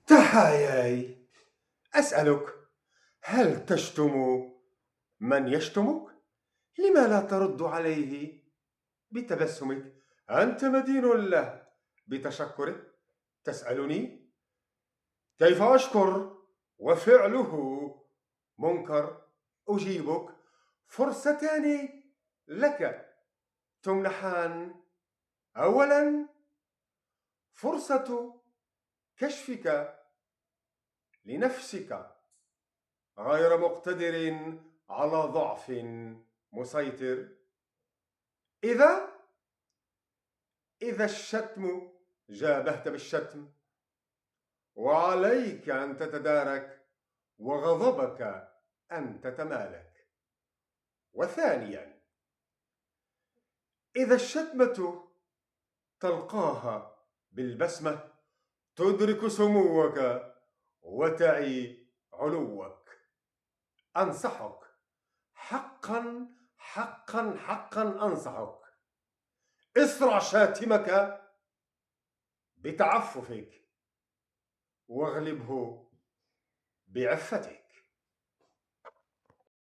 تحاياي، أسألك، هل تشتم من يشتمك؟ لما لا ترد عليه بتبسمك؟ أنت مدين له بتشكره. تسألني كيف أشكر وفعله منكر. أجيبك فرصتان لك تمنحان. أولا، فرصة كشفك لنفسك غير مقتدر على ضعف مسيطر. إذا الشتم جابهت بالشتم، وعليك أن تتدارك وغضبك أن تتمالك. وثانيا، إذا الشتمة تلقاها بالبسمة، تدرك سموك وتعي علوك. أنصحك، حقا حقا حقا أنصحك، اسرع شاتمك بتعففك واغلبه بعفتك.